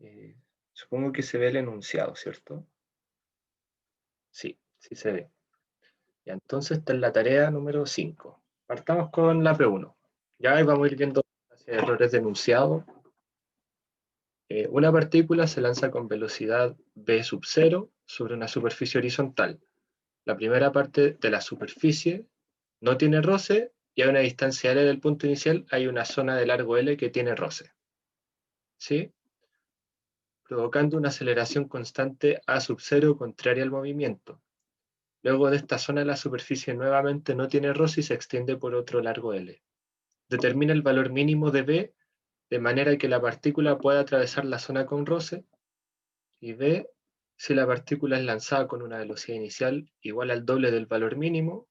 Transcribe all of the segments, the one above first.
Eh, Supongo que se ve el enunciado, ¿cierto? Sí, sí se ve. Ya, entonces está en la tarea número 5. Partamos con la P1. Ya ahí vamos a ir viendo hacia errores de enunciado. Una partícula se lanza con velocidad v sub 0 sobre una superficie horizontal. La primera parte de la superficie no tiene roce y a una distancia L del punto inicial hay una zona de largo L que tiene roce, ¿sí? Provocando una aceleración constante a sub 0 contraria al movimiento. Luego de esta zona la superficie nuevamente no tiene roce y se extiende por otro largo L. Determina el valor mínimo de B de manera que la partícula pueda atravesar la zona con roce y B si la partícula es lanzada con una velocidad inicial igual al doble del valor mínimo,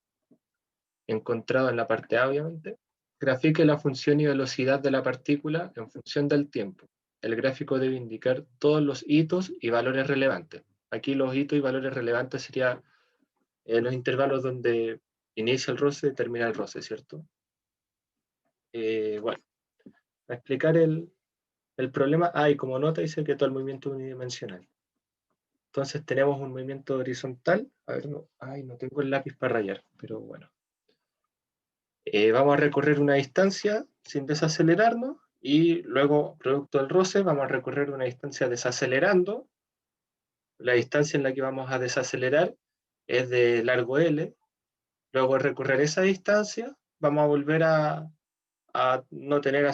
encontrado en la parte A obviamente. Grafique la función y velocidad de la partícula en función del tiempo. El gráfico debe indicar todos los hitos y valores relevantes. Aquí los hitos y valores relevantes serían los intervalos donde inicia el roce y termina el roce, ¿cierto? Bueno, a explicar el problema, y como nota dice que todo el movimiento es unidimensional. Entonces tenemos un movimiento horizontal. A ver, no, no tengo el lápiz para rayar, pero bueno. Vamos a recorrer una distancia sin desacelerarnos y luego, producto del roce, vamos a recorrer una distancia desacelerando. La distancia en la que vamos a desacelerar es de largo L. Luego de recorrer esa distancia, vamos a volver a no tener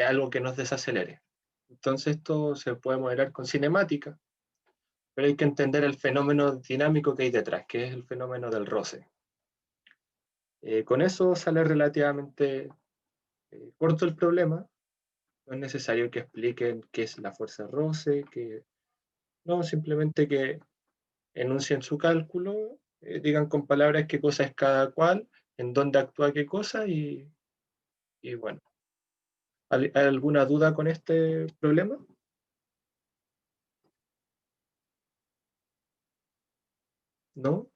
algo que nos desacelere. Entonces esto se puede modelar con cinemática, pero hay que entender el fenómeno dinámico que hay detrás, que es el fenómeno del roce. Con eso sale relativamente corto el problema. No es necesario que expliquen qué es la fuerza de roce, no, simplemente que enuncien su cálculo, digan con palabras qué cosa es cada cual, en dónde actúa qué cosa y bueno. ¿Hay alguna duda con este problema? ¿No?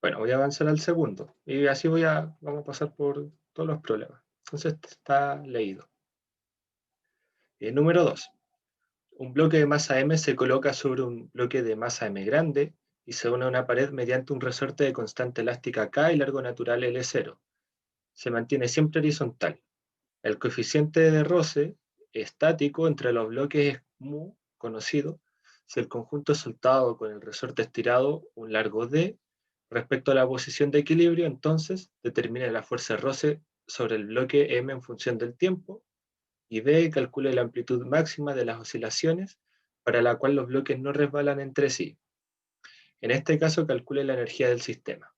Bueno, voy a avanzar al segundo y así vamos a pasar por todos los problemas. Entonces está leído. Número 2. Un bloque de masa m se coloca sobre un bloque de masa m grande y se une a una pared mediante un resorte de constante elástica K y largo natural L0. Se mantiene siempre horizontal. El coeficiente de roce estático entre los bloques es mu, conocido, si el conjunto es soltado con el resorte estirado, un largo D. Respecto a la posición de equilibrio, entonces, determine la fuerza de roce sobre el bloque M en función del tiempo y B calcule la amplitud máxima de las oscilaciones para la cual los bloques no resbalan entre sí. En este caso, calcule la energía del sistema.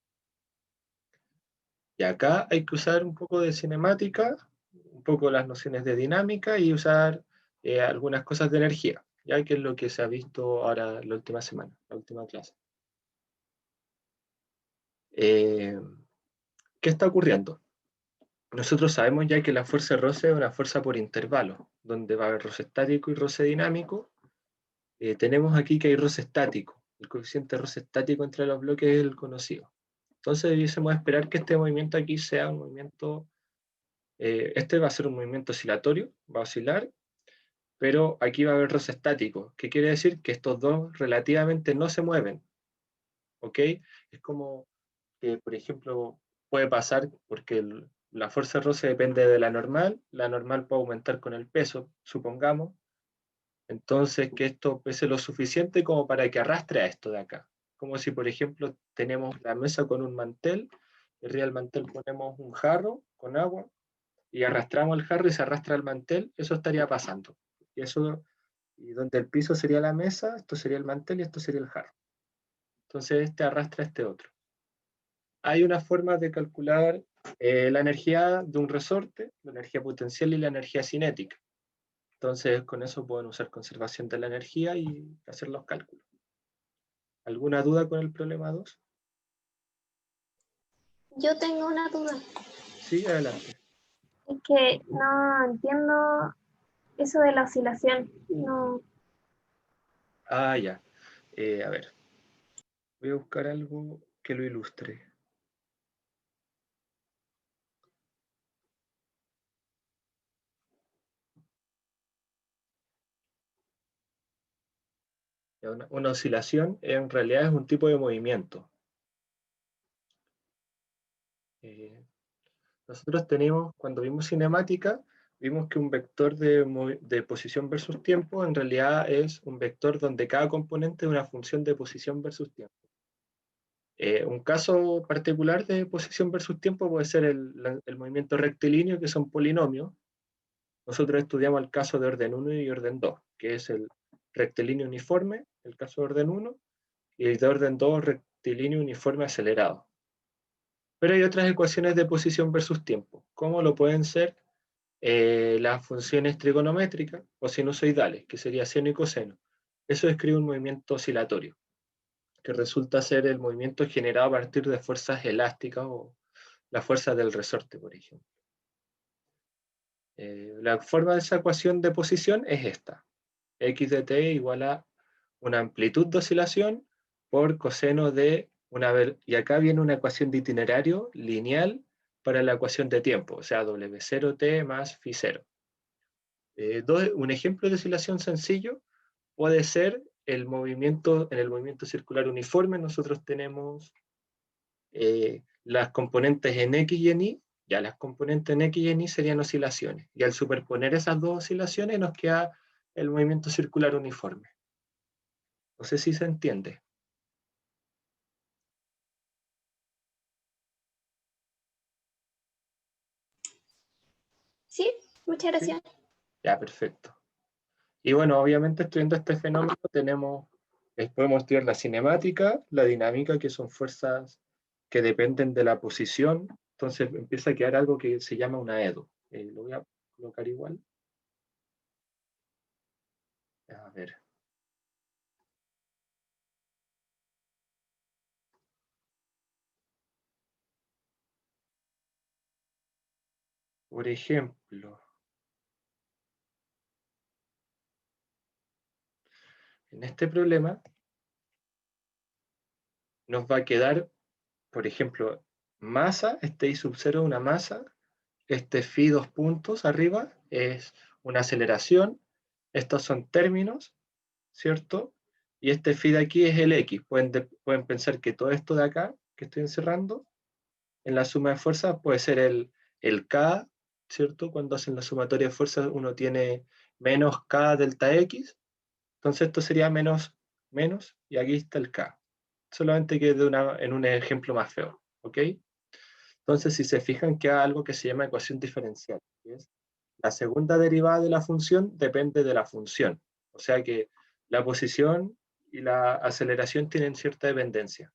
Y acá hay que usar un poco de cinemática, un poco las nociones de dinámica y usar algunas cosas de energía, ya que es lo que se ha visto ahora la última semana, la última clase. Eh, ¿Qué está ocurriendo? Nosotros sabemos ya que la fuerza de roce es una fuerza por intervalo, donde va a haber roce estático y roce dinámico. Tenemos aquí que hay roce estático. El coeficiente de roce estático entre los bloques es el conocido. Entonces debiésemos esperar que este movimiento aquí sea un movimiento, este va a ser un movimiento oscilatorio, va a oscilar, pero aquí va a haber roce estático, que quiere decir que estos dos relativamente no se mueven, ¿ok? Es como que, por ejemplo, puede pasar porque la fuerza de roce depende de la normal puede aumentar con el peso, supongamos, entonces que esto pese lo suficiente como para que arrastre a esto de acá. Como si, por ejemplo, tenemos la mesa con un mantel, y arriba del mantel ponemos un jarro con agua, y arrastramos el jarro y se arrastra el mantel, eso estaría pasando. Y donde el piso sería la mesa, esto sería el mantel y esto sería el jarro. Entonces este arrastra a este otro. Hay una forma de calcular la energía de un resorte, la energía potencial y la energía cinética. Entonces con eso pueden usar conservación de la energía y hacer los cálculos. ¿Alguna duda con el problema 2? Yo tengo una duda. Sí, adelante. Es que no entiendo eso de la oscilación. No, Ya. A ver, voy a buscar algo que lo ilustre. Una oscilación en realidad es un tipo de movimiento. Nosotros tenemos, cuando vimos cinemática, vimos que un vector de posición versus tiempo en realidad es un vector donde cada componente es una función de posición versus tiempo. Un caso particular de posición versus tiempo puede ser el movimiento rectilíneo, que son polinomios. Nosotros estudiamos el caso de orden 1 y orden 2, que es el rectilíneo uniforme, el caso de orden 1, y el de orden 2, rectilíneo uniforme acelerado. Pero hay otras ecuaciones de posición versus tiempo, como lo pueden ser las funciones trigonométricas o sinusoidales, que sería seno y coseno. Eso describe un movimiento oscilatorio, que resulta ser el movimiento generado a partir de fuerzas elásticas o la fuerza del resorte, por ejemplo. La forma de esa ecuación de posición es esta. X de t igual a una amplitud de oscilación por coseno de una... Y acá viene una ecuación de itinerario lineal para la ecuación de tiempo, o sea, W0t más phi0. Un ejemplo de oscilación sencillo puede ser el movimiento, en el movimiento circular uniforme nosotros tenemos las componentes en X y en Y, ya las componentes en X y en Y serían oscilaciones, y al superponer esas dos oscilaciones nos queda el movimiento circular uniforme. No sé si se entiende. Sí, muchas ¿Sí? gracias. Ya, perfecto. Y bueno, obviamente estudiando este fenómeno podemos estudiar la cinemática, la dinámica, que son fuerzas que dependen de la posición. Entonces empieza a quedar algo que se llama una EDO. Lo voy a colocar igual. A ver. Por ejemplo, en este problema nos va a quedar, por ejemplo, masa, este I sub 0 es una masa, este phi dos puntos arriba es una aceleración, estos son términos, ¿cierto? Y este phi de aquí es el X. Pueden pensar que todo esto de acá, que estoy encerrando, en la suma de fuerzas puede ser el K, ¿cierto? Cuando hacen la sumatoria de fuerzas uno tiene menos K delta X, entonces esto sería menos, menos, y aquí está el K. Solamente que en un ejemplo más feo, ¿ok? Entonces, si se fijan, queda algo que se llama ecuación diferencial, que es la segunda derivada de la función depende de la función. O sea que la posición y la aceleración tienen cierta dependencia.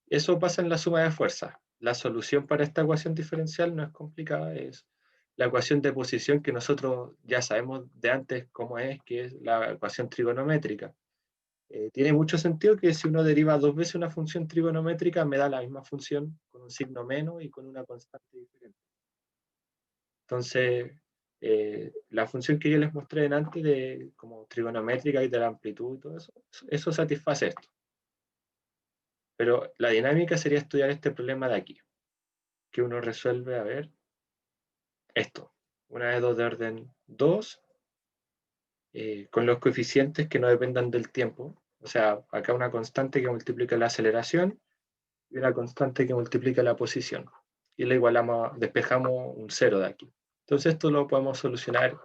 Eso pasa en la suma de fuerzas. La solución para esta ecuación diferencial no es complicada, es la ecuación de posición que nosotros ya sabemos de antes cómo es, que es la ecuación trigonométrica. Tiene mucho sentido que si uno deriva dos veces una función trigonométrica me da la misma función con un signo menos y con una constante diferente. Entonces, la función que yo les mostré antes de como trigonométrica y de la amplitud y todo eso, eso satisface esto. Pero la dinámica sería estudiar este problema de aquí, que uno resuelve, a ver, esto. Una de dos de orden 2, con los coeficientes que no dependan del tiempo. O sea, acá una constante que multiplica la aceleración y una constante que multiplica la posición. Y le igualamos, despejamos un cero de aquí. Entonces esto lo podemos solucionar,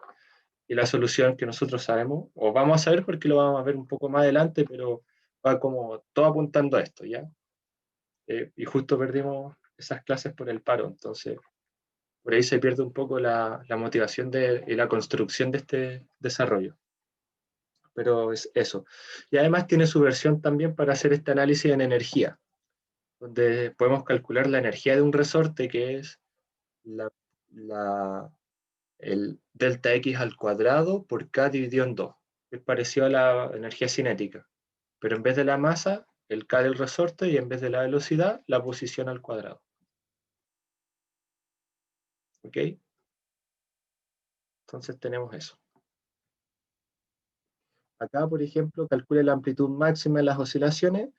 y la solución que nosotros sabemos, o vamos a saber porque lo vamos a ver un poco más adelante, pero va como todo apuntando a esto, ¿ya? Y justo perdimos esas clases por el paro, entonces por ahí se pierde un poco la motivación y la construcción de este desarrollo. Pero es eso. Y además tiene su versión también para hacer este análisis en energía, donde podemos calcular la energía de un resorte, que es la, la, el delta X al cuadrado por K dividido en 2. Es parecido a la energía cinética, pero en vez de la masa, el K del resorte, y en vez de la velocidad, la posición al cuadrado. ¿Ok? Entonces tenemos eso. Acá, por ejemplo, calcule la amplitud máxima de las oscilaciones.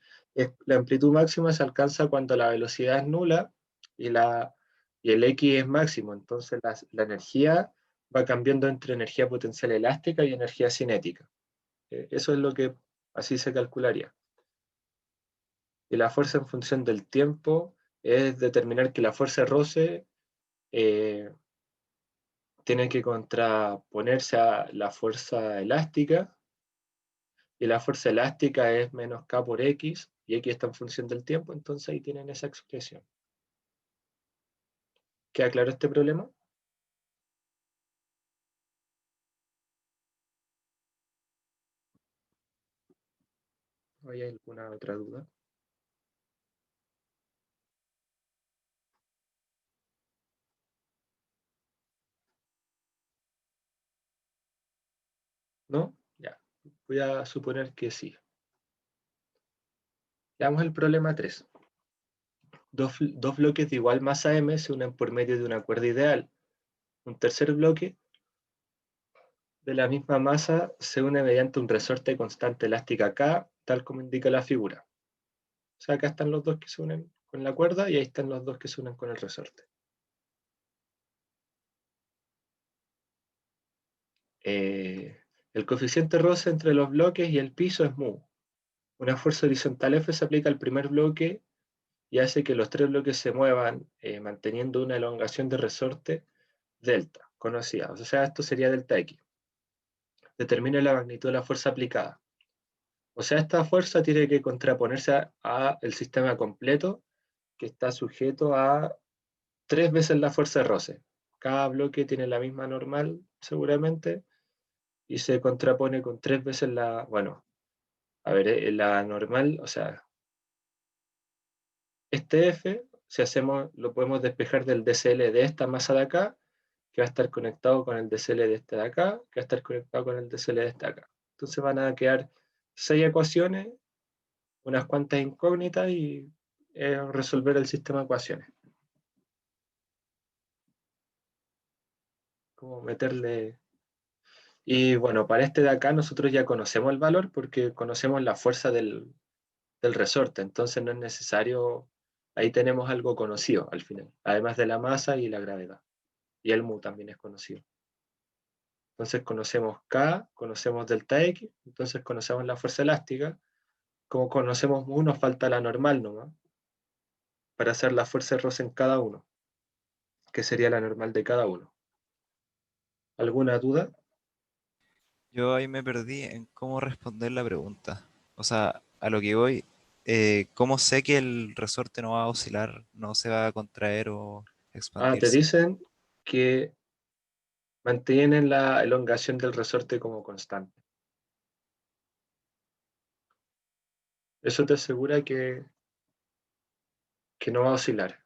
La amplitud máxima se alcanza cuando la velocidad es nula y, y el X es máximo. Entonces la energía va cambiando entre energía potencial elástica y energía cinética. Eso es lo que así se calcularía. Y la fuerza en función del tiempo es determinar que la fuerza de roce tiene que contraponerse a la fuerza elástica, y la fuerza elástica es menos K por X, y X está en función del tiempo, entonces ahí tienen esa expresión. ¿Queda claro este problema? ¿Hay alguna otra duda? ¿No? Ya. Voy a suponer que sí. Veamos el problema 3. Dos bloques de igual masa m se unen por medio de una cuerda ideal. Un tercer bloque de la misma masa se une mediante un resorte constante elástica K, tal como indica la figura. O sea, acá están los dos que se unen con la cuerda y ahí están los dos que se unen con el resorte. El coeficiente roce entre los bloques y el piso es mu. Una fuerza horizontal F se aplica al primer bloque y hace que los tres bloques se muevan manteniendo una elongación de resorte delta, conocida. O sea, esto sería delta X. Determina la magnitud de la fuerza aplicada. O sea, esta fuerza tiene que contraponerse a el sistema completo que está sujeto a 3 veces la fuerza de roce. Cada bloque tiene la misma normal, seguramente, y se contrapone con 3 veces la, bueno, a ver, la normal, o sea, este F, si hacemos, lo podemos despejar del DCL de esta masa de acá, que va a estar conectado con el DCL de este de acá, que va a estar conectado con el DCL de este de acá. Entonces van a quedar 6 ecuaciones, unas cuantas incógnitas y resolver el sistema de ecuaciones. Como meterle. Y bueno, para este de acá nosotros ya conocemos el valor porque conocemos la fuerza del resorte, entonces no es necesario, ahí tenemos algo conocido al final, además de la masa y la gravedad. Y el mu también es conocido. Entonces conocemos K, conocemos delta X, entonces conocemos la fuerza elástica. Como conocemos mu, nos falta la normal nomás, para hacer la fuerza de roce en cada uno, que sería la normal de cada uno. ¿Alguna duda? Yo ahí me perdí en cómo responder la pregunta. O sea, a lo que voy, ¿cómo sé que el resorte no va a oscilar, no se va a contraer o Te expandirse? dicen que mantienen la elongación del resorte como constante. Eso te asegura que no va a oscilar.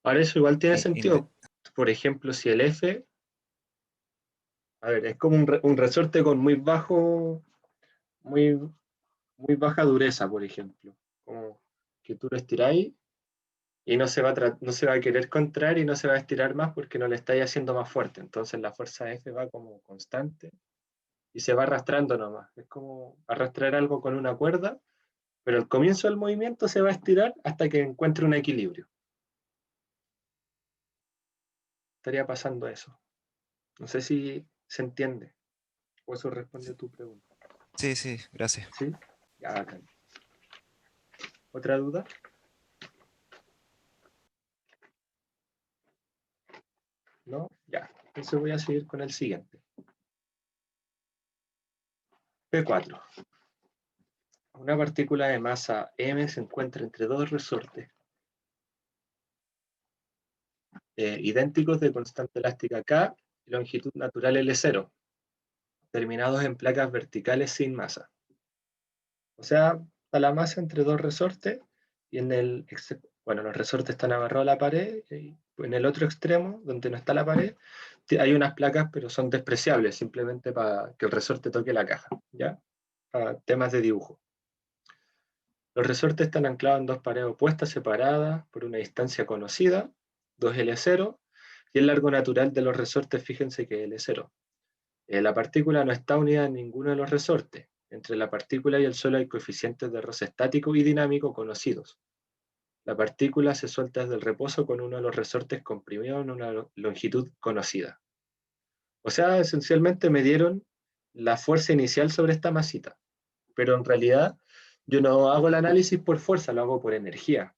Ahora eso igual tiene Y- inde- sentido. Por ejemplo, si el F, a ver, es como un resorte con muy, muy baja dureza, por ejemplo. Como que tú lo estiráis y no se va a querer contraer y no se va a estirar más porque no le estáis haciendo más fuerte. Entonces la fuerza F va como constante y se va arrastrando nomás. Es como arrastrar algo con una cuerda, pero al comienzo del movimiento se va a estirar hasta que encuentre un equilibrio. Estaría pasando eso. No sé si se entiende o eso responde a tu pregunta. Sí, sí, gracias. ¿Sí? Ya, bacán. ¿Otra duda? ¿No? Ya. Entonces voy a seguir con el siguiente. P4. Una partícula de masa m se encuentra entre dos resortes idénticos de constante elástica K y longitud natural L0, terminados en placas verticales sin masa. O sea, está la masa entre dos resortes y bueno, los resortes están agarrados a la pared y en el otro extremo, donde no está la pared, hay unas placas, pero son despreciables, simplemente para que el resorte toque la caja, ¿ya? Para temas de dibujo. Los resortes están anclados en dos paredes opuestas separadas por una distancia conocida, 2L0, y el largo natural de los resortes, fíjense que es L0. La partícula no está unida en ninguno de los resortes. Entre la partícula y el suelo hay coeficientes de roce estático y dinámico conocidos. La partícula se suelta desde el reposo con uno de los resortes comprimido en una longitud conocida. O sea, esencialmente me dieron la fuerza inicial sobre esta masita. Pero en realidad yo no hago el análisis por fuerza, lo hago por energía.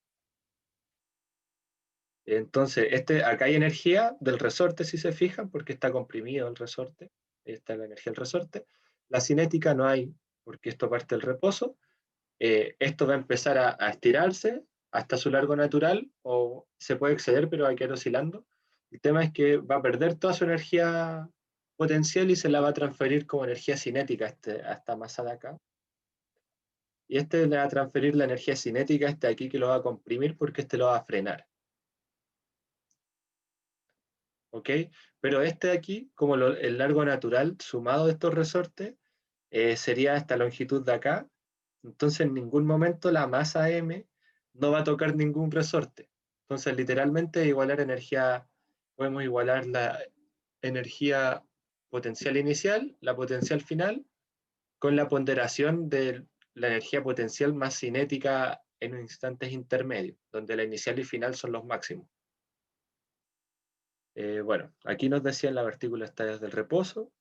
Entonces, acá hay energía del resorte, si se fijan, porque está comprimido el resorte. Esta es la energía del resorte. La cinética no hay, porque esto parte del reposo. Esto va a empezar a estirarse hasta su largo natural, o se puede exceder, pero hay que ir oscilando. El tema es que va a perder toda su energía potencial y se la va a transferir como energía cinética a esta masa de acá. Y este le va a transferir la energía cinética a este aquí, que lo va a comprimir porque este lo va a frenar. ¿Ok? Pero este de aquí, como el largo natural sumado de estos resortes, sería esta longitud de acá. Entonces en ningún momento la masa M no va a tocar ningún resorte. Entonces literalmente igualar energía, podemos igualar la energía potencial inicial, la potencial final, con la ponderación de la energía potencial más cinética en instantes intermedios, donde la inicial y final son los máximos. Bueno, aquí nos decían la partícula está desde el reposo.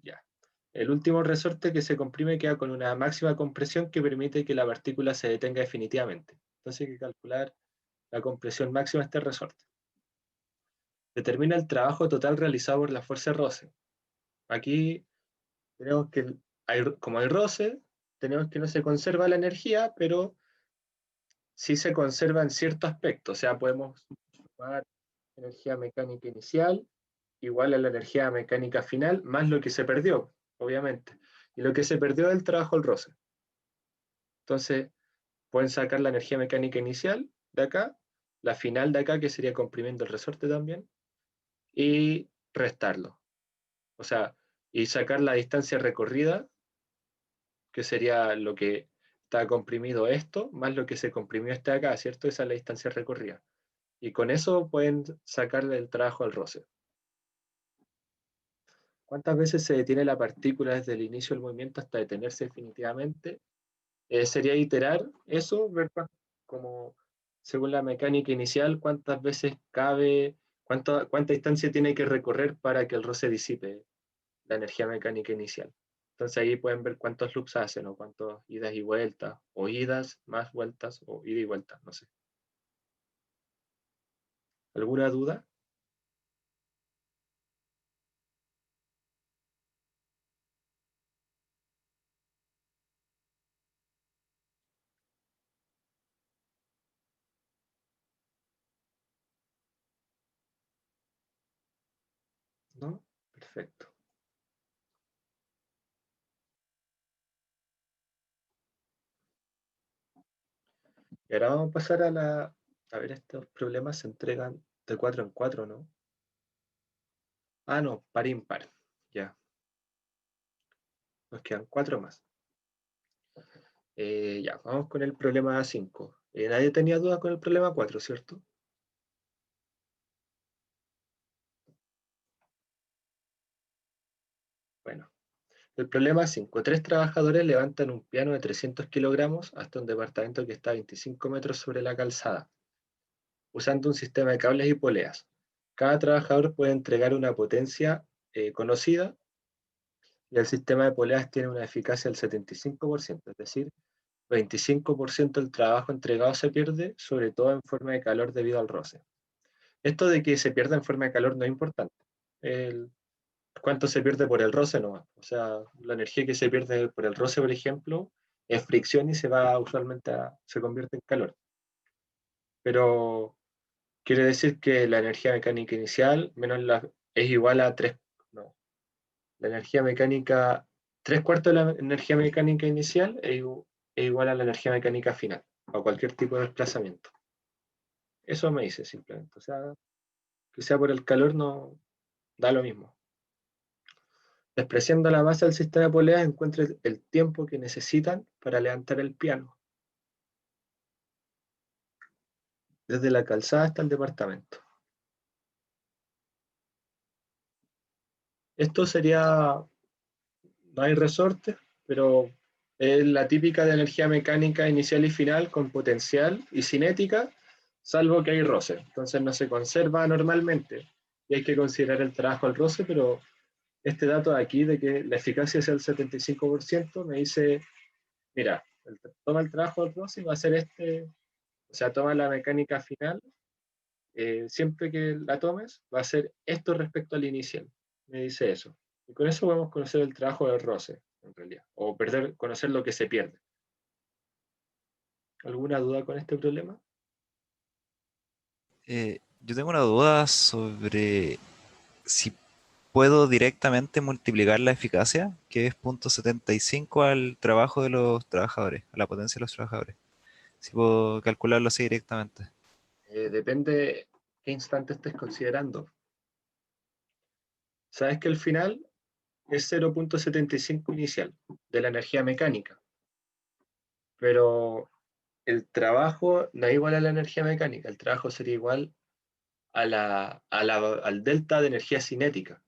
Ya. El último resorte que se comprime queda con una máxima compresión que permite que la partícula se detenga definitivamente. Entonces hay que calcular la compresión máxima de este resorte. Determina el trabajo total realizado por la fuerza de roce. Aquí tenemos que, como hay roce, tenemos que no se conserva la energía, pero sí se conserva en cierto aspecto. O sea, podemos sumar energía mecánica inicial igual a la energía mecánica final, más lo que se perdió, obviamente. Y lo que se perdió es el trabajo del roce. Entonces, pueden sacar la energía mecánica inicial de acá, la final de acá, que sería comprimiendo el resorte también, y restarlo. O sea, y sacar la distancia recorrida, que sería lo que está comprimido esto, más lo que se comprimió este acá, ¿cierto? Esa es la distancia recorrida. Y con eso pueden sacarle el trabajo al roce. ¿Cuántas veces se detiene la partícula desde el inicio del movimiento hasta detenerse definitivamente? Sería iterar eso, ver como según la mecánica inicial, cuántas veces cabe, cuánta distancia tiene que recorrer para que el roce disipe la energía mecánica inicial. Entonces ahí pueden ver cuántos loops hacen, o cuántas idas y vueltas, o idas más vueltas, o ida y vuelta, no sé. ¿Alguna duda? ¿No? Perfecto. Y ahora vamos a pasar a ver, estos problemas se entregan de 4 en 4, ¿no? Ah, no, par impar. Ya. Nos quedan 4 más. Ya, vamos con el problema 5. Nadie tenía dudas con el problema 4, ¿cierto? Bueno, el problema 5. 3 trabajadores levantan un piano de 300 kilogramos hasta un departamento que está a 25 metros sobre la calzada, usando un sistema de cables y poleas. Cada trabajador puede entregar una potencia conocida, y el sistema de poleas tiene una eficacia del 75%, es decir, 25% del trabajo entregado se pierde, sobre todo en forma de calor debido al roce. Esto de que se pierda en forma de calor no es importante. El, cuánto se pierde por el roce nomás. O sea, la energía que se pierde por el roce, por ejemplo, es fricción y se va usualmente se convierte en calor. Pero quiere decir que la energía mecánica inicial es igual a 3. No, la energía mecánica, 3/4 de la energía mecánica inicial es igual a la energía mecánica final, a cualquier tipo de desplazamiento. Eso me dice simplemente. O sea, que sea por el calor no da lo mismo. Despreciando la masa del sistema de poleas, encuentre el tiempo que necesitan para levantar el piano, desde la calzada hasta el departamento. Esto sería, no hay resortes, pero es la típica de energía mecánica inicial y final con potencial y cinética, salvo que hay roce. Entonces no se conserva normalmente. Y hay que considerar el trabajo al roce, pero este dato aquí de que la eficacia es el 75%, me dice, mira, toma el trabajo del Rossi y va a ser o sea, toma la mecánica final, siempre que la tomes, va a ser esto respecto al inicial. Me dice eso. Y con eso vamos a conocer el trabajo del roce, en realidad, o conocer lo que se pierde. ¿Alguna duda con este problema? Yo tengo una duda sobre si puedo directamente multiplicar la eficacia, que es 0,75 al trabajo de los trabajadores, a la potencia de los trabajadores. Si puedo calcularlo así directamente. Depende qué instante estés considerando. Sabes que el final es 0,75 inicial de la energía mecánica, pero el trabajo no es igual a la energía mecánica, el trabajo sería igual al delta de energía cinética.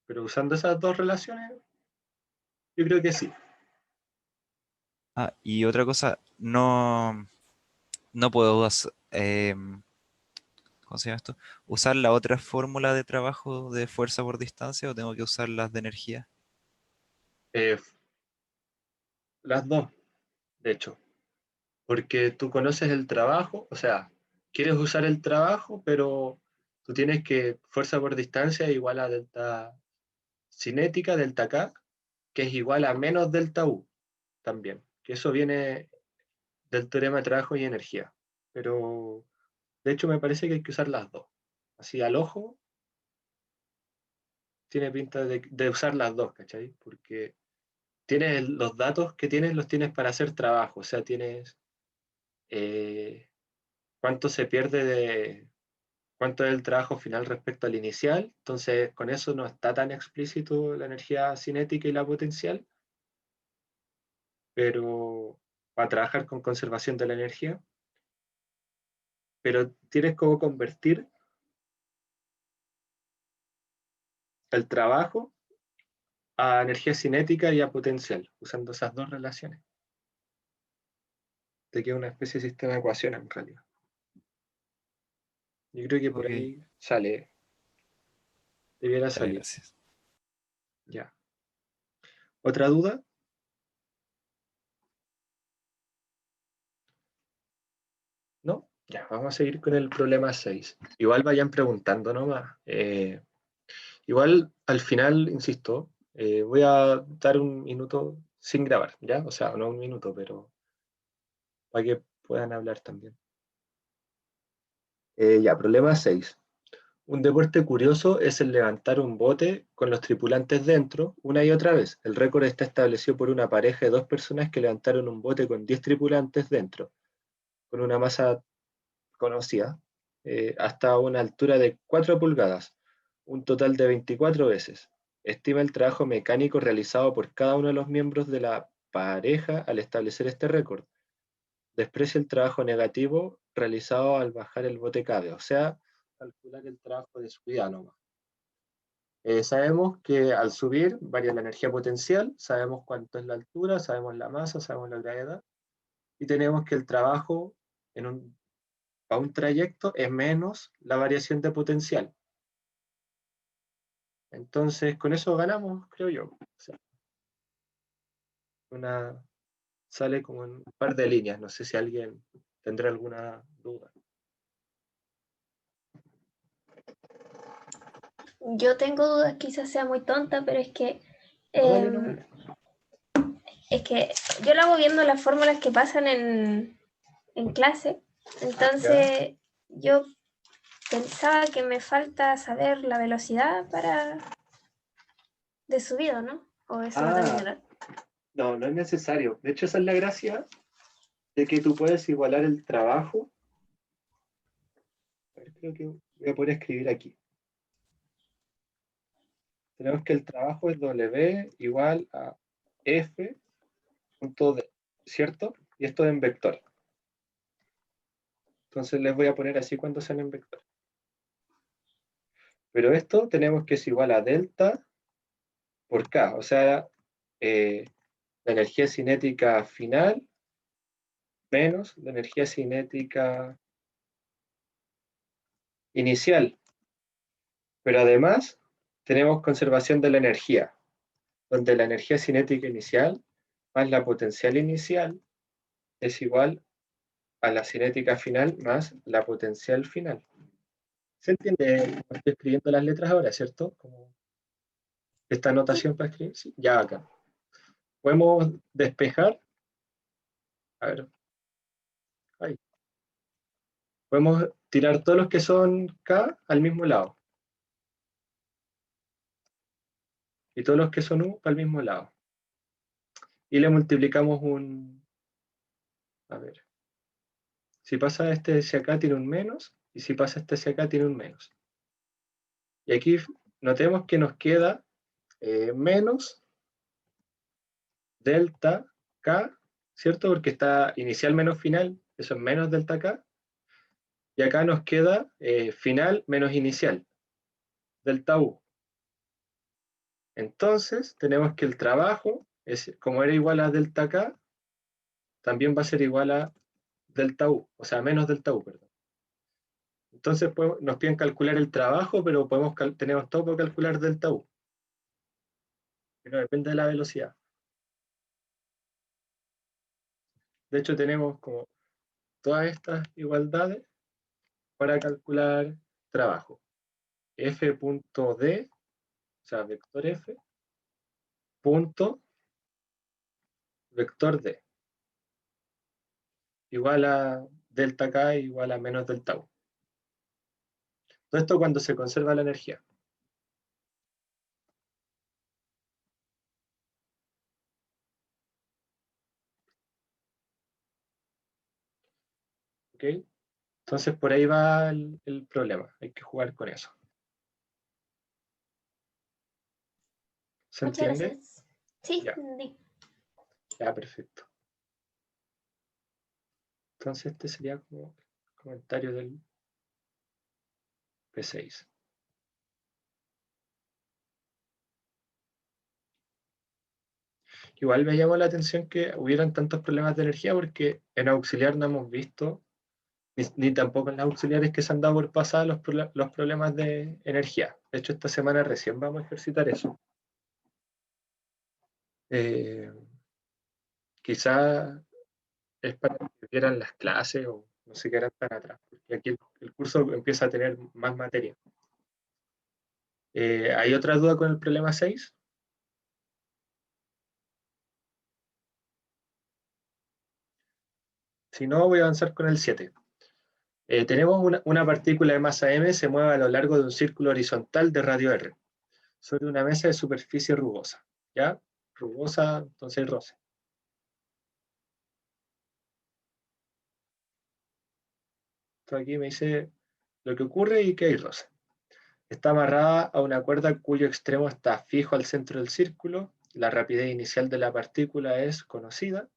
Pero usando esas dos relaciones, yo creo que sí. Ah, y otra cosa, no puedo ¿cómo se llama esto? ¿Usar la otra fórmula de trabajo de fuerza por distancia o tengo que usar las de energía? Eh, las dos, de hecho, porque tú conoces el trabajo, o sea, quieres usar el trabajo, pero tú tienes que fuerza por distancia es igual a delta cinética, delta K, que es igual a menos delta U también, que eso viene del teorema de trabajo y energía. Pero de hecho me parece que hay que usar las dos. Así al ojo tiene pinta de usar las dos, ¿cachai? Porque tienes los datos que tienes, los tienes para hacer trabajo, o sea, tienes eh, cuánto se pierde cuánto es el trabajo final respecto al inicial, entonces con eso no está tan explícito la energía cinética y la potencial, pero para trabajar con conservación de la energía, pero tienes cómo convertir el trabajo a energía cinética y a potencial, usando esas dos relaciones. Te queda una especie de sistema de ecuaciones en realidad. Yo creo que por Ok, ahí sale, debiera ya, salir. gracias. Ya. ¿Otra duda? ¿No? Ya, vamos a seguir con el problema 6. Igual vayan preguntando nomás. Igual al final, insisto, voy a dar un minuto sin grabar, ¿ya? O sea, no un minuto, pero para que puedan hablar también. Ya, problema 6. Un deporte curioso es el levantar un bote con los tripulantes dentro una y otra vez. El récord está establecido por una pareja de dos personas que levantaron un bote con 10 tripulantes dentro, con una masa conocida, hasta una altura de 4 pulgadas, un total de 24 veces. Estima el trabajo mecánico realizado por cada uno de los miembros de la pareja al establecer este récord. Desprecia el trabajo negativo realizado al bajar el bote cabe, o sea, calcular el trabajo de subida nomás. Sabemos que al subir varía la energía potencial, sabemos cuánto es la altura, sabemos la masa, sabemos la gravedad, y tenemos que el trabajo a un trayecto es menos la variación de potencial. Entonces, con eso ganamos, creo yo. O sea, una, sale como en un par de líneas. No sé si alguien tendrá alguna duda. Yo tengo dudas, quizás sea muy tonta, pero No, dale em, nomás. es que yo lo hago viendo las fórmulas que pasan en clase, ¿Ya? entonces yo pensaba que me falta saber la velocidad de subido, ¿no? O eso lo tengo que Ah, ignorar. no, no es necesario. De hecho, esa es la gracia de que tú puedes igualar el trabajo. A ver, creo que voy a poder escribir aquí. Tenemos que el trabajo es W igual a F punto D, ¿cierto? Y esto en vector. Entonces les voy a poner así cuando sean en vector. Pero esto tenemos que es igual a delta por K, o sea, eh, la energía cinética final menos la energía cinética inicial. Pero además tenemos conservación de la energía, donde la energía cinética inicial más la potencial inicial es igual a la cinética final más la potencial final. ¿Se entiende? Estoy escribiendo las letras ahora, ¿cierto? Como esta anotación para escribir. Sí, ya acá. Podemos despejar. A ver. Ahí. Podemos tirar todos los que son K al mismo lado. Y todos los que son U al mismo lado. Y le multiplicamos un... A ver. Si pasa este hacia acá tiene un menos. Y si pasa este hacia acá tiene un menos. Y aquí notemos que nos queda menos delta K, ¿cierto? Porque está inicial menos final, eso es menos delta K. Y acá nos queda final menos inicial, delta U. Entonces, tenemos que el trabajo, como era igual a delta K, también va a ser igual a delta U, o sea, menos delta U, perdón. Entonces, nos piden calcular el trabajo, pero tenemos todo para calcular delta U. Pero depende de la velocidad. De hecho, tenemos como todas estas igualdades para calcular trabajo. F.D, o sea, vector F, punto vector D, igual a delta K igual a menos delta U. Todo esto cuando se conserva la energía. ¿Ok? Entonces por ahí va el problema. Hay que jugar con eso. ¿Se Muchas entiende? gracias. Sí, Ya, entendí. ya, perfecto. Entonces este sería como el comentario del P6. Igual me llamó la atención que hubieran tantos problemas de energía porque en auxiliar no hemos visto, ni tampoco en las auxiliares que se han dado por pasada los problemas de energía. De hecho, esta semana recién vamos a ejercitar eso. Quizá es para que vieran las clases o no se quedaran tan atrás, porque aquí el curso empieza a tener más materia. ¿Hay otra duda con el problema 6? Si no, voy a avanzar con el 7. Tenemos una partícula de masa m se mueve a lo largo de un círculo horizontal de radio r sobre una mesa de superficie rugosa. ¿Ya? Rugosa, entonces roce. Esto aquí me dice lo que ocurre y que hay roce. Está amarrada a una cuerda cuyo extremo está fijo al centro del círculo. La rapidez inicial de la partícula es conocida.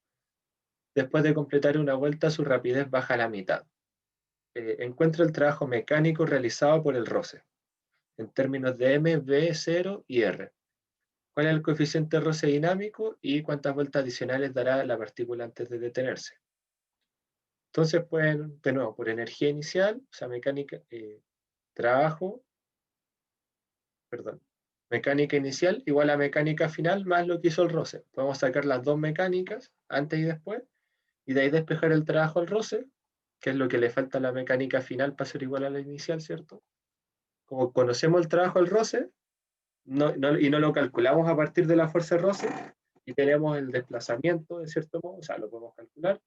Después de completar una vuelta, su rapidez baja a la mitad. Encuentra el trabajo mecánico realizado por el roce, en términos de M, B, 0 y R. ¿Cuál es el coeficiente roce dinámico y cuántas vueltas adicionales dará la partícula antes de detenerse? Entonces pueden, de nuevo, por energía inicial, o sea, mecánica, trabajo, perdón, mecánica inicial igual a mecánica final más lo que hizo el roce. Podemos sacar las dos mecánicas, antes y después, y de ahí despejar el trabajo al roce, que es lo que le falta a la mecánica final para ser igual a la inicial, ¿cierto? Como conocemos el trabajo al roce y no lo calculamos a partir de la fuerza de roce, y tenemos el desplazamiento, de cierto modo, o sea, lo podemos calcular,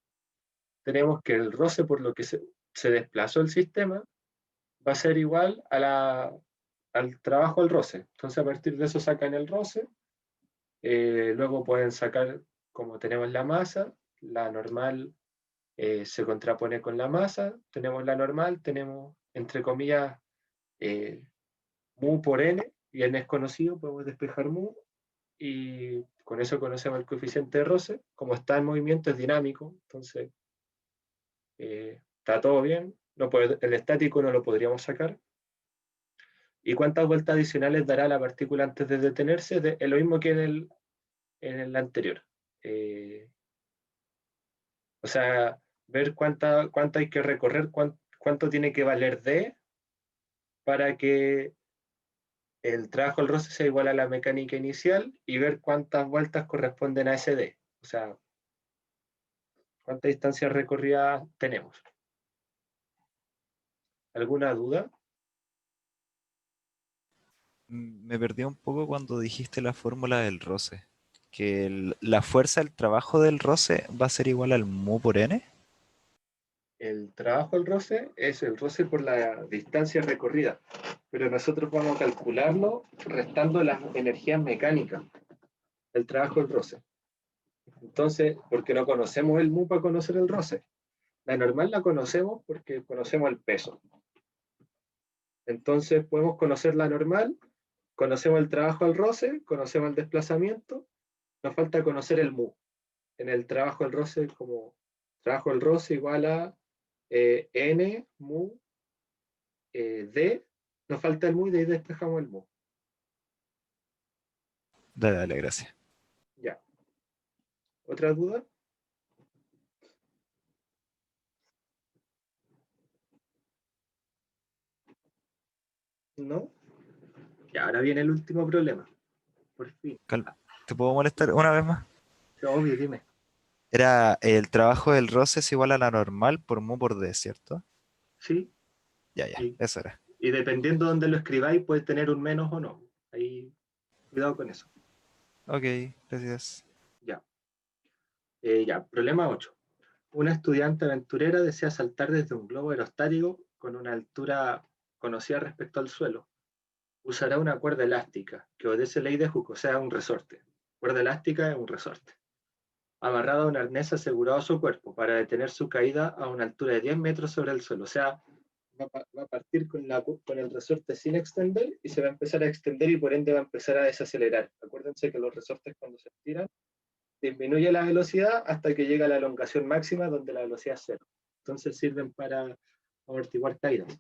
tenemos que el roce por lo que se desplazó el sistema va a ser igual al trabajo al roce. Entonces a partir de eso sacan el roce, luego pueden sacar, como tenemos la masa, la normal se contrapone con la masa, tenemos la normal, tenemos entre comillas mu por n, y n es conocido, podemos despejar mu, y con eso conocemos el coeficiente de roce. Como está en movimiento es dinámico, entonces está todo bien, el estático no lo podríamos sacar. ¿Y cuántas vueltas adicionales dará la partícula antes de detenerse? Es lo mismo que en el anterior. O sea, ver cuánto hay que recorrer, cuánto tiene que valer D para que el trabajo al roce sea igual a la mecánica inicial y ver cuántas vueltas corresponden a ese D. O sea, cuántas distancias recorridas tenemos. ¿Alguna duda? Me perdí un poco cuando dijiste la fórmula del roce. Que la fuerza del trabajo del roce va a ser igual al mu por n. El trabajo al roce es el roce por la distancia recorrida, pero nosotros vamos a calcularlo restando las energías mecánicas del trabajo al roce. Entonces, porque no conocemos el mu para conocer el roce. La normal la conocemos porque conocemos el peso. Entonces podemos conocer la normal, conocemos el trabajo al roce, conocemos el desplazamiento, nos falta conocer el mu. En el trabajo al roce, como trabajo al roce igual a n mu d, nos falta el mu y de ahí despejamos el mu. Dale, dale, gracias. Ya. ¿Otra duda? ¿No? Y ahora viene el último problema. Por fin. ¿Te puedo molestar una vez más? Obvio, dime. Era el trabajo del roce es igual a la normal por mu por d, ¿cierto? Sí. Ya, ya, Y, eso era. y dependiendo de dónde lo escribáis, puede tener un menos o no. Ahí, cuidado con eso. Ok, gracias. Ya. Ya, problema 8. Una estudiante aventurera desea saltar desde un globo aerostático con una altura conocida respecto al suelo. Usará una cuerda elástica que obedece ley de Hooke, o sea, un resorte. Cuerda elástica es un resorte. Amarrada a un arnés asegurado a su cuerpo para detener su caída a una altura de 10 metros sobre el suelo. O sea, va a partir con el resorte sin extender y se va a empezar a extender y por ende va a empezar a desacelerar. Acuérdense que los resortes cuando se estiran disminuye la velocidad hasta que llega a la elongación máxima donde la velocidad es cero. Entonces sirven para amortiguar caídas.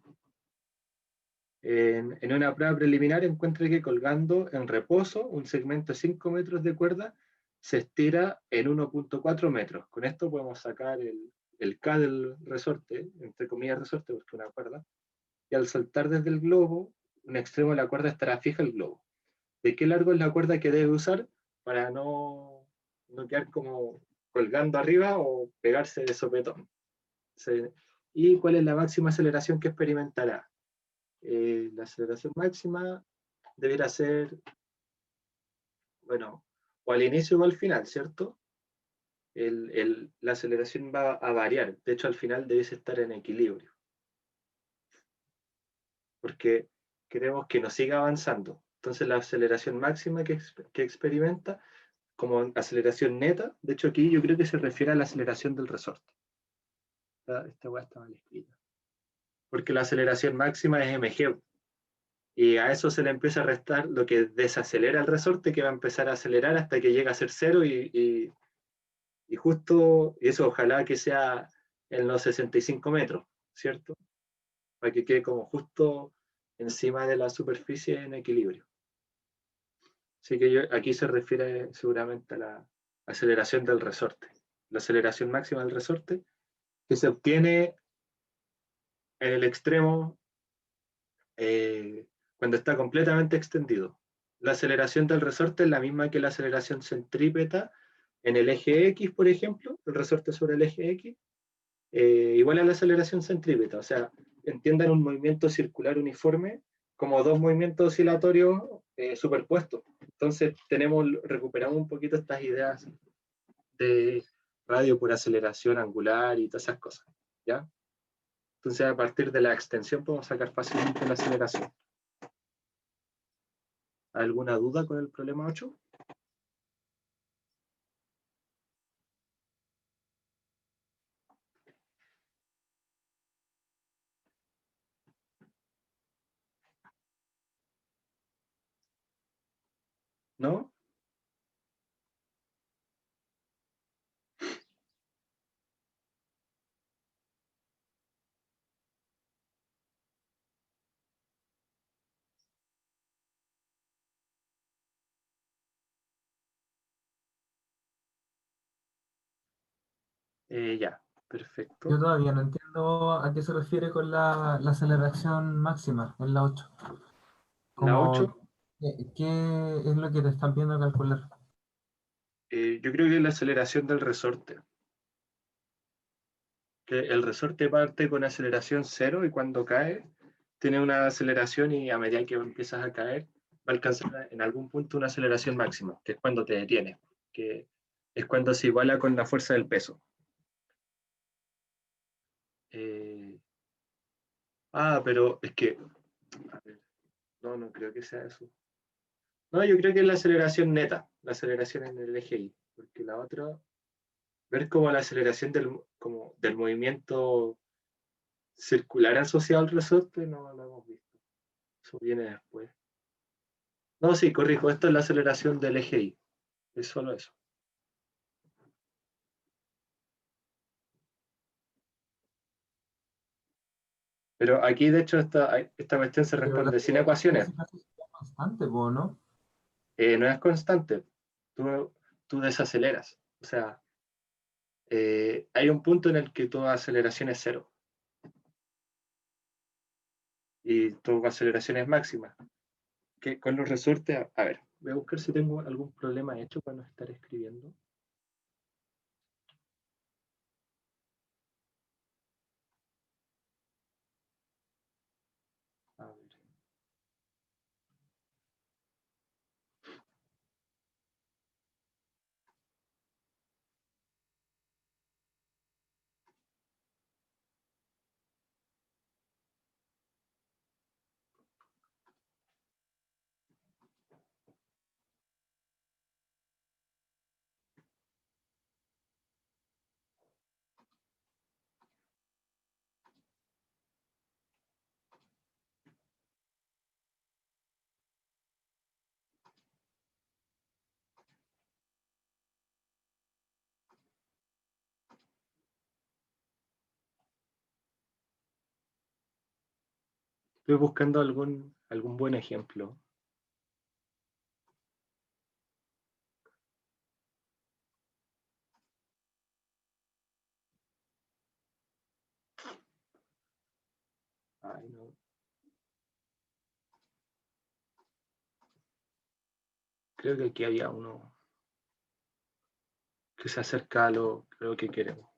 En una prueba preliminar encuentra que colgando en reposo un segmento de 5 metros de cuerda se estira en 1,4 metros. Con esto podemos sacar el K del resorte, entre comillas resorte porque es una cuerda, y al saltar desde el globo, un extremo de la cuerda estará fija el globo. ¿De qué largo es la cuerda que debe usar para no quedar como colgando arriba o pegarse de sopetón? ¿Y cuál es la máxima aceleración que experimentará? La aceleración máxima deberá ser, bueno, o al inicio o al final, ¿cierto? La aceleración va a variar. De hecho, al final debes estar en equilibrio, porque queremos que no siga avanzando. Entonces, la aceleración máxima que experimenta como aceleración neta, de hecho aquí yo creo que se refiere a la aceleración del resorte. Esta hueá está mal escrita. Porque la aceleración máxima es mg, y a eso se le empieza a restar lo que desacelera el resorte, que va a empezar a acelerar hasta que llega a ser cero y justo, y eso ojalá que sea en los 65 metros, ¿cierto? Para que quede como justo encima de la superficie en equilibrio. Así que aquí se refiere seguramente a la aceleración del resorte. La aceleración máxima del resorte que se obtiene en el extremo cuando está completamente extendido. La aceleración del resorte es la misma que la aceleración centrípeta en el eje X, por ejemplo, el resorte sobre el eje X, igual a la aceleración centrípeta. O sea, entiendan un movimiento circular uniforme como dos movimientos oscilatorios superpuestos. Entonces recuperamos un poquito estas ideas de radio por aceleración angular y todas esas cosas. ¿Ya? Entonces, a partir de la extensión podemos sacar fácilmente la aceleración. ¿Alguna duda con el problema 8? ¿No? Ya, Yo perfecto. todavía no entiendo a qué se refiere con la aceleración máxima en la 8. La Como 8 ¿Qué es lo que te están pidiendo calcular? Yo creo que es la aceleración del resorte. Que el resorte parte con aceleración cero y cuando cae tiene una aceleración y a medida que empiezas a caer va a alcanzar en algún punto una aceleración máxima, que es cuando te detienes, que es cuando se iguala con la fuerza del peso. Pero es que, a ver, no creo que sea eso. No, yo creo que es la aceleración neta, la aceleración en el eje Y, porque la otra, ver como la aceleración como del movimiento circular asociado al resorte, no lo hemos visto. Eso viene después. No, sí, corrijo, esto es la aceleración del eje Y, es solo eso. Pero aquí, de hecho, esta cuestión se Pero la responde sin aceleración en ecuaciones. ese caso es constante, po, ¿no? No es constante. Tú desaceleras. O sea, hay un punto en el que toda aceleración es cero y tu aceleración es máxima. Que con los resortes, a ver, voy a buscar si tengo algún problema hecho para no estar escribiendo. A ver. Estoy buscando algún buen ejemplo. Ay, no. Creo que aquí había uno que se acerca a lo que queremos.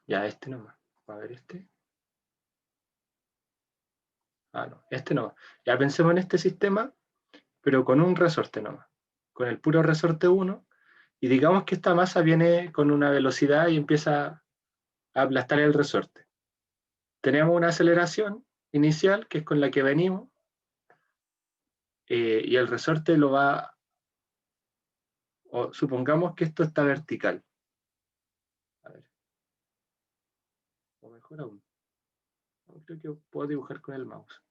Ya, este nomás. A ver, este. No, este nomás. Ya pensemos en este sistema, pero con un resorte nomás. Con el puro resorte 1. Y digamos que esta masa viene con una velocidad y empieza a aplastar el resorte. Tenemos una aceleración inicial, que es con la que venimos, y el resorte lo va, o supongamos que esto está vertical. A ver, o mejor aún. Creo que puedo dibujar con el mouse.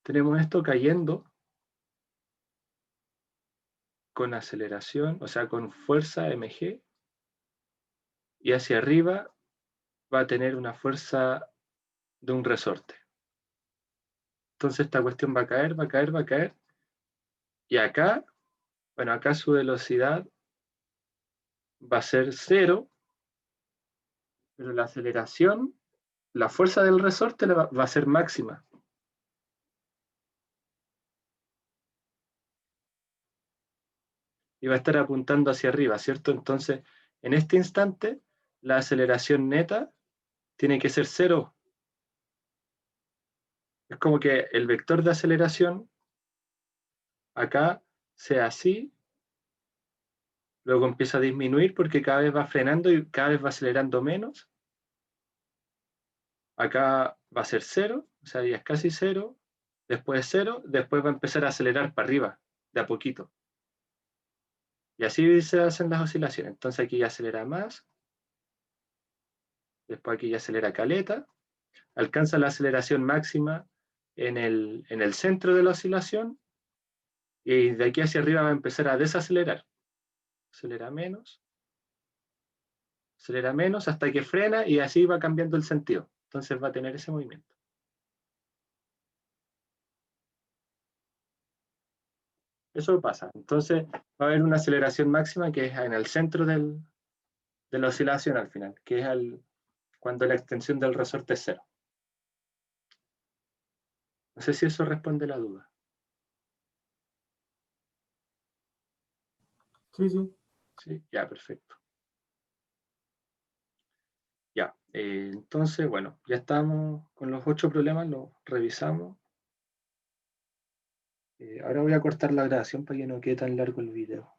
Tenemos esto cayendo con aceleración, o sea, con fuerza mg, y hacia arriba va a tener una fuerza de un resorte. Entonces esta cuestión va a caer, va a caer, va a caer, y acá, bueno, acá su velocidad va a ser cero, pero la aceleración, la fuerza del resorte va a ser máxima. Y va a estar apuntando hacia arriba, ¿cierto? Entonces, en este instante, la aceleración neta tiene que ser cero. Es como que el vector de aceleración acá sea así, luego empieza a disminuir porque cada vez va frenando y cada vez va acelerando menos. Acá va a ser cero, o sea, ya es casi cero, después cero, después va a empezar a acelerar para arriba, de a poquito. Y así se hacen las oscilaciones. Entonces aquí ya acelera más, después aquí ya acelera caleta, alcanza la aceleración máxima en el centro de la oscilación, Y de aquí hacia arriba va a empezar a desacelerar. Acelera menos hasta que frena y así va cambiando el sentido. Entonces va a tener ese movimiento. Eso pasa. Entonces va a haber una aceleración máxima que es en el centro de la oscilación al final, que es cuando la extensión del resorte es 0. No sé si eso responde la duda. Sí, sí. Sí, ya, perfecto. Ya, entonces, bueno, ya estamos con los 8 problemas, los revisamos. Ahora voy a cortar la grabación para que no quede tan largo el video.